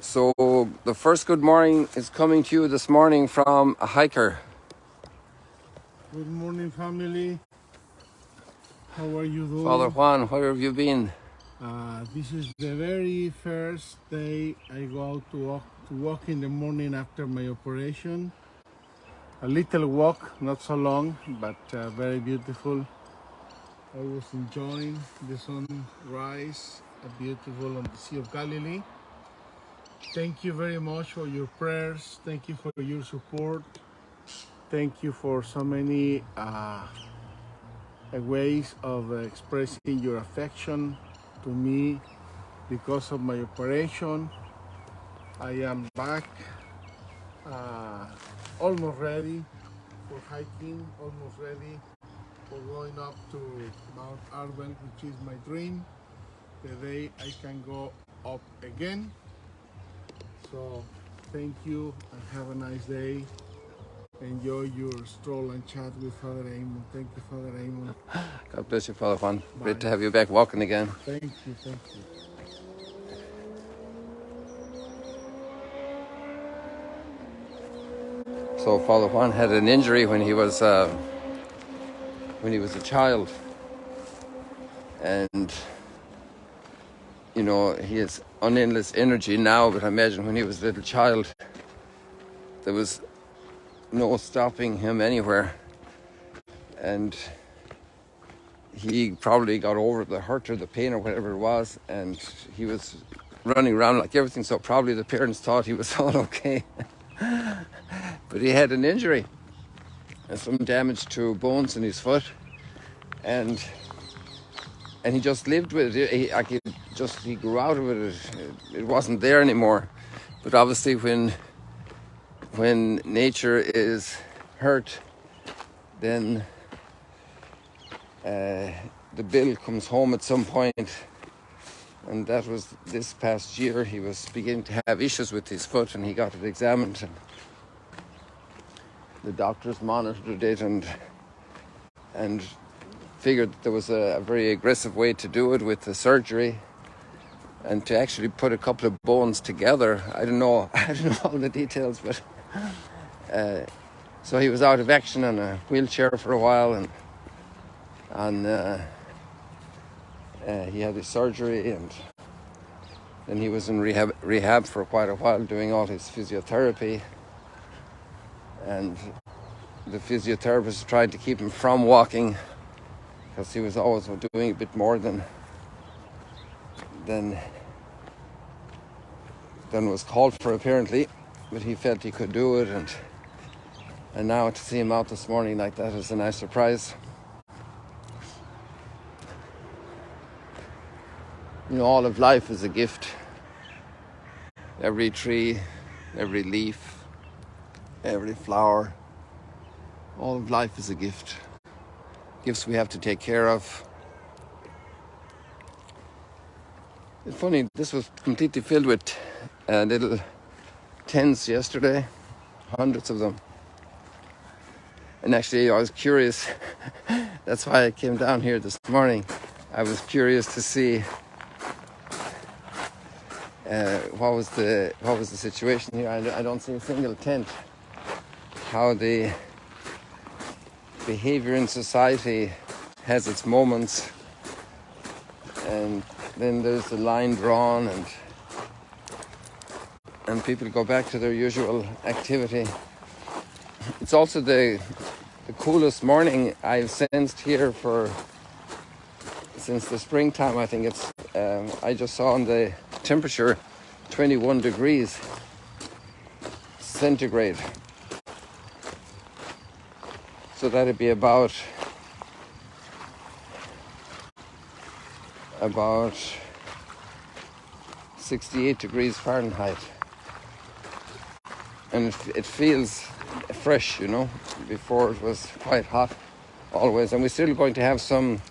So the first good morning is coming to you this morning from a hiker. Good morning, family. How are you doing? Father Juan, where have you been? This is the very first day I go out to walk in the morning after my operation. A little walk, not so long, but very beautiful. I was enjoying the sunrise, beautiful on the Sea of Galilee. Thank you very much for your prayers. Thank you for your support. Thank you for so many ways of expressing your affection to me because of my operation. I am back, almost ready for hiking, almost ready for going up to Mount Arbel, which is my dream, the day I can go up again. So thank you and have a nice day. Enjoy your stroll and chat with Father Raymond. Thank you, Father Raymond. God bless you, Father Juan. Bye. Great to have you back walking again. Thank you, thank you. So Father Juan had an injury when he was a child, and you know he has unendless energy now. But I imagine when he was a little child, there was no stopping him anywhere, and he probably got over the hurt or the pain or whatever it was, and he was running around like everything. So probably the parents thought he was all okay. But he had an injury and some damage to bones in his foot, and he just lived with it. He grew out of it. It wasn't there anymore. But obviously, when nature is hurt, then the bill comes home at some point. And that was this past year. He was beginning to have issues with his foot, and he got it examined. And the doctors monitored it and figured that there was a very aggressive way to do it with the surgery, and to actually put a couple of bones together. I don't know all the details, but so he was out of action on a wheelchair for a while, and he had his surgery, and then he was in rehab for quite a while, doing all his physiotherapy, and the physiotherapist tried to keep him from walking because he was always doing a bit more than was called for, apparently. But he felt he could do it, and now to see him out this morning like that is a nice surprise. You know, all of life is a gift. Every tree, every leaf, every flower, all of life is a gift. Gifts we have to take care of. It's funny, this was completely filled with little tents yesterday, hundreds of them. And actually, I was curious. That's why I came down here this morning. I was curious to see what was the situation here. I don't see a single tent. How the behavior in society has its moments, and then there's the line drawn, and people go back to their usual activity. It's also the coolest morning I've sensed here since the springtime. I think it's I just saw on the temperature 21 degrees centigrade. So that'd be about 68 degrees Fahrenheit. And it feels fresh, you know. Before it was quite hot always. And we're still going to have some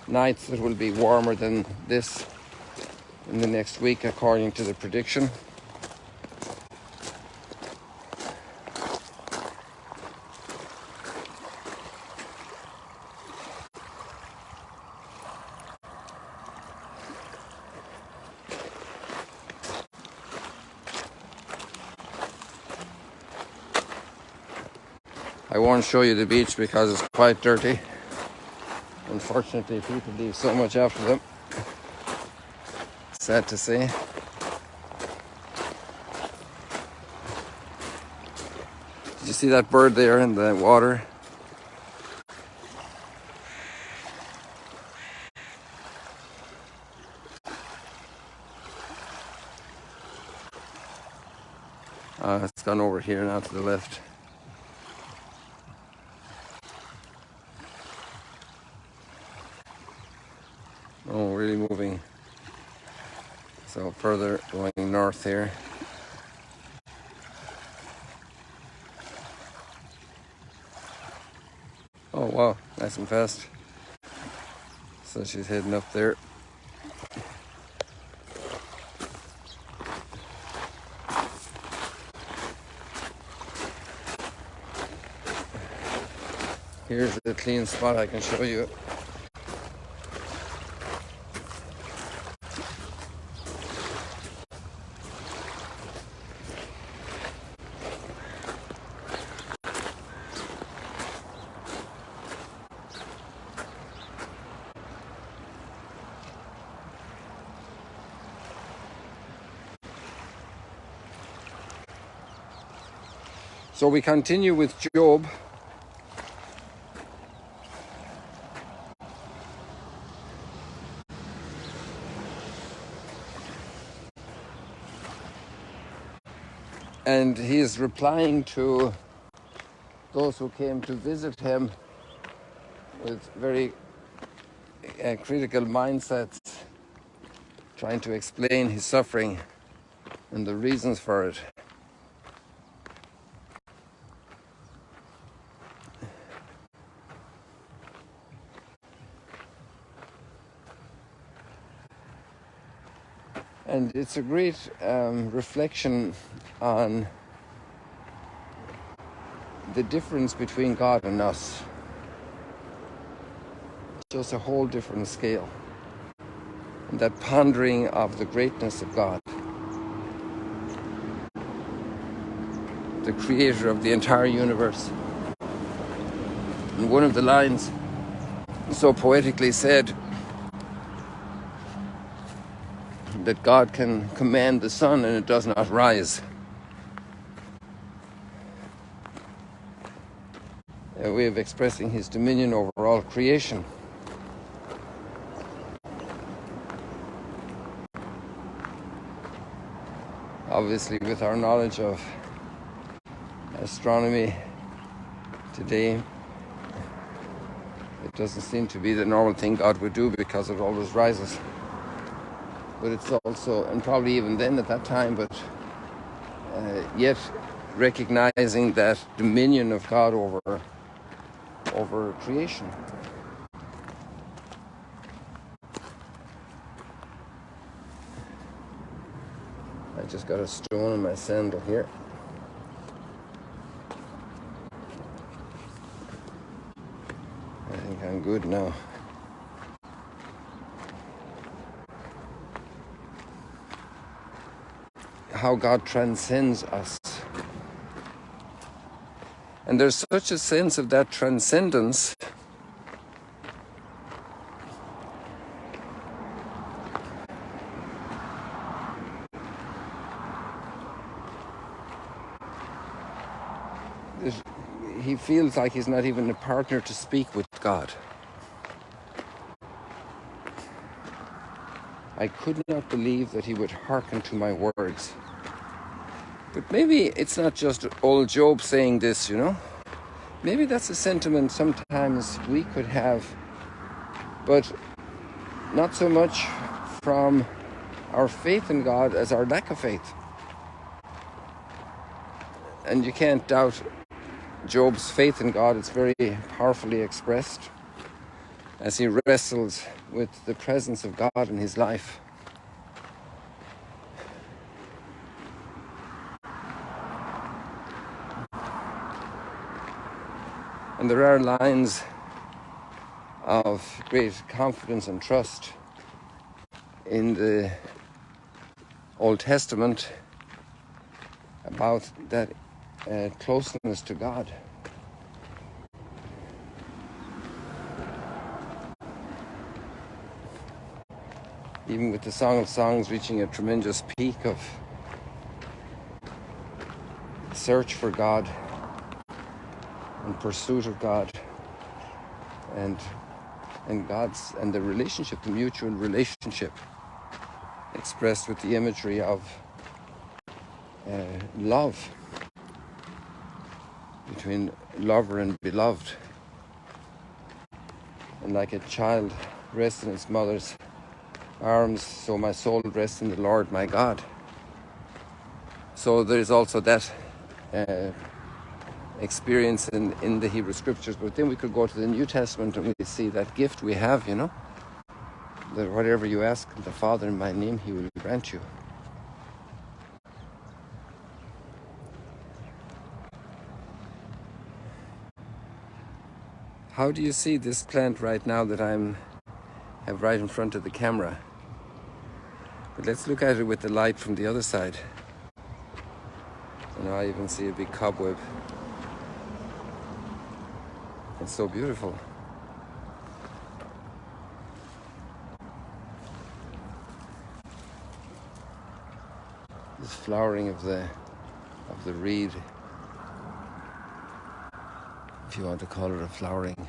nights that will be warmer than this in the next week, according to the prediction. I won't show you the beach because it's quite dirty. Unfortunately, people leave so much after them. Sad to say. Did you see that bird there in the water? It's gone over here now to the left. Oh, really moving. So further going north here. Oh wow, nice and fast. So she's heading up there. Here's a clean spot I can show you. So we continue with Job. And he is replying to those who came to visit him with very critical mindsets, trying to explain his suffering and the reasons for it. And it's a great reflection on the difference between God and us. Just a whole different scale. And that pondering of the greatness of God, the creator of the entire universe. And one of the lines so poetically said that God can command the sun and it does not rise. A way of expressing his dominion over all creation. Obviously, with our knowledge of astronomy today, it doesn't seem to be the normal thing God would do because it always rises. But it's also, and probably even then at that time, but yet recognizing that dominion of God over creation. I just got a stone in my sandal here. I think I'm good now. How God transcends us. And there's such a sense of that transcendence that he feels like he's not even a partner to speak with God. I could not believe that he would hearken to my words. But maybe it's not just old Job saying this, you know. Maybe that's a sentiment sometimes we could have, but not so much from our faith in God as our lack of faith. And you can't doubt Job's faith in God. It's very powerfully expressed as he wrestles with the presence of God in his life. And there are lines of great confidence and trust in the Old Testament about that closeness to God. even with the Song of Songs reaching a tremendous peak of search for God and pursuit of God, and God's, and the relationship, the mutual relationship, expressed with the imagery of love between lover and beloved, and like a child rests in its mother's arms, so my soul rests in the Lord my God. So there is also that experience in the Hebrew Scriptures. But then we could go to the New Testament and we see that gift we have, you know, that whatever you ask the Father in my name, he will grant you. How do you see this plant right now that I have right in front of the camera? But let's look at it with the light from the other side. And I even see a big cobweb. It's so beautiful. This flowering of the reed, if you want to call it a flowering.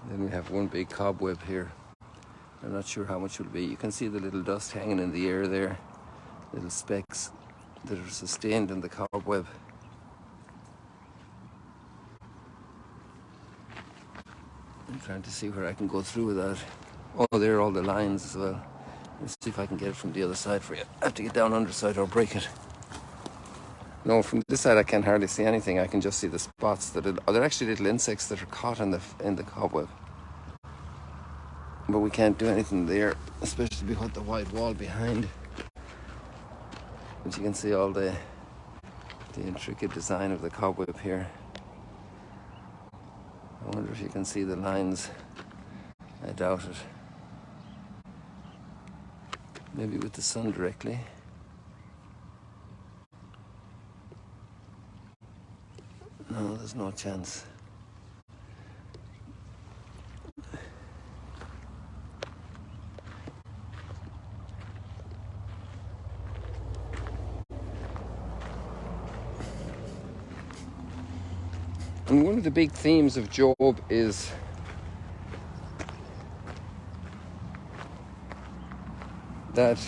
Then we have one big cobweb here. I'm not sure how much it will be. You can see the little dust hanging in the air there, little specks that are sustained in the cobweb. I'm trying to see where I can go through with that. Oh, there are all the lines as well. Let's see if I can get it from the other side for you. I have to get down underside or break it. No, from this side I can hardly see anything. I can just see the spots that they're actually little insects that are caught in the cobweb. But we can't do anything there, especially with the white wall behind. But you can see all the intricate design of the cobweb here. I wonder if you can see the lines. I doubt it. Maybe with the sun directly. No, there's no chance. And one of the big themes of Job is that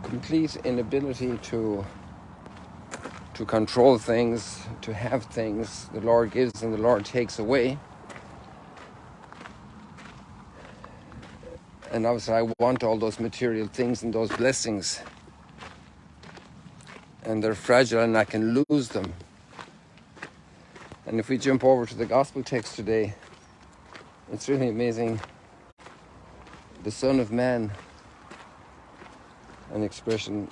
complete inability to control things, to have things. The Lord gives and the Lord takes away. And obviously I want all those material things and those blessings. And they're fragile and I can lose them. And if we jump over to the gospel text today, it's really amazing. The Son of Man, an expression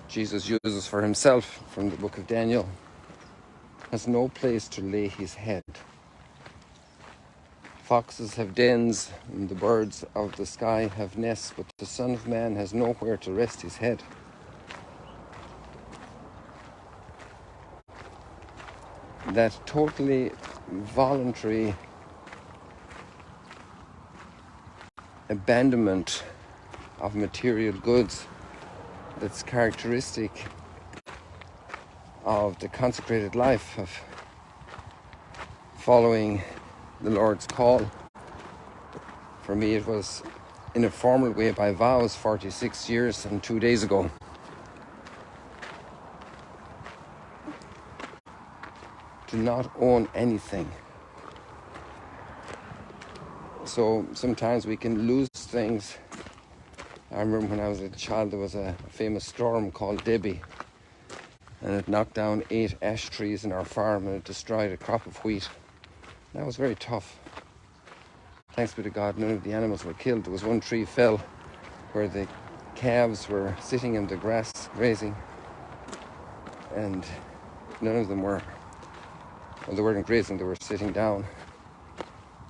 Jesus uses for himself from the book of Daniel, has no place to lay his head. Foxes have dens and the birds of the sky have nests, but the Son of Man has nowhere to rest his head. That totally voluntary abandonment of material goods that's characteristic of the consecrated life of following the Lord's call. For me, it was in a formal way by vows 46 years and 2 days ago. To not own anything. So sometimes we can lose things. I remember when I was a child, there was a famous storm called Debbie, and it knocked down 8 ash trees in our farm and it destroyed a crop of wheat. That was very tough. Thanks be to God, none of the animals were killed. There was one tree fell where the calves were sitting in the grass grazing, and none of them were, well, they weren't grazing, they were sitting down.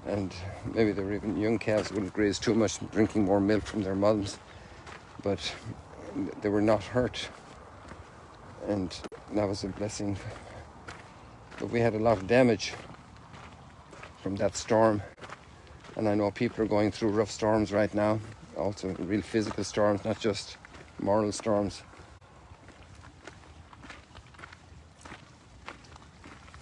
And maybe they were even young calves, wouldn't graze too much, drinking more milk from their mums, but they were not hurt. and that was a blessing. But we had a lot of damage from that storm, and I know people are going through rough storms right now, also real physical storms, not just moral storms.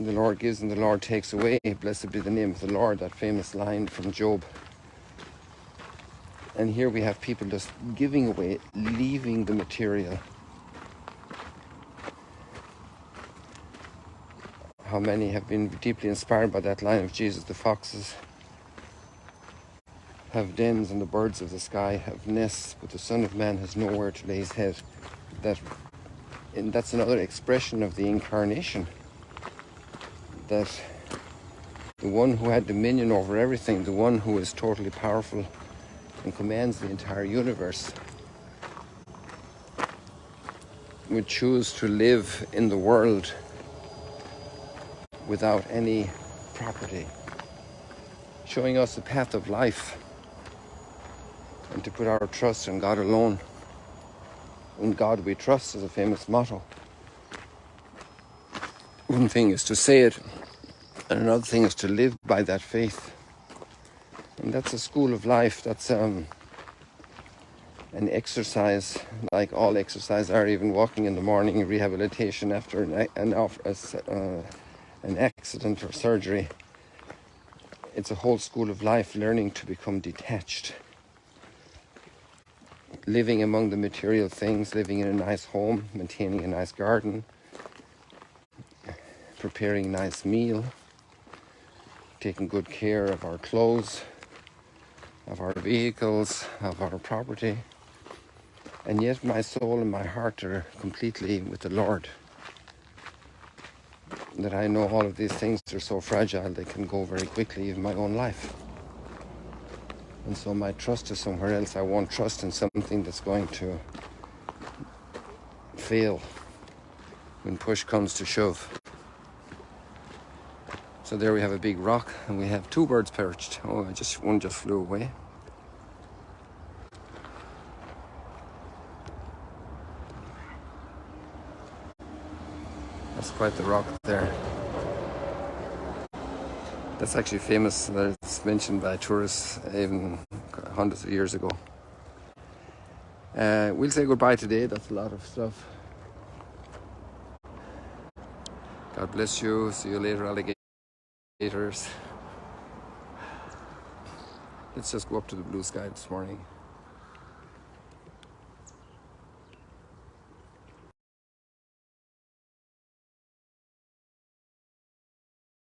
The Lord gives and the Lord takes away. Blessed be the name of the Lord, that famous line from Job. And here we have people just giving away, leaving the material. How many have been deeply inspired by that line of Jesus? The foxes have dens and the birds of the sky have nests, but the Son of Man has nowhere to lay his head. That's another expression of the incarnation. That the one who had dominion over everything, the one who is totally powerful and commands the entire universe, would choose to live in the world without any property, showing us the path of life, and to put our trust in God alone. In God we trust is a famous motto. One thing is to say it, and another thing is to live by that faith. And that's a school of life. That's an exercise, like all exercise are, even walking in the morning, rehabilitation after an accident or surgery. It's a whole school of life, learning to become detached. Living among the material things, living in a nice home, maintaining a nice garden, preparing a nice meal, taking good care of our clothes, of our vehicles, of our property. And yet my soul and my heart are completely with the Lord. That I know all of these things are so fragile, they can go very quickly, even my own life. And so my trust is somewhere else. I won't trust in something that's going to fail when push comes to shove. So there we have a big rock, and we have two birds perched. Oh, one just flew away. That's quite the rock there. That's actually famous. That's mentioned by tourists even hundreds of years ago. We'll say goodbye today. That's a lot of stuff. God bless you. See you later, alligators. Let's just go up to the blue sky this morning.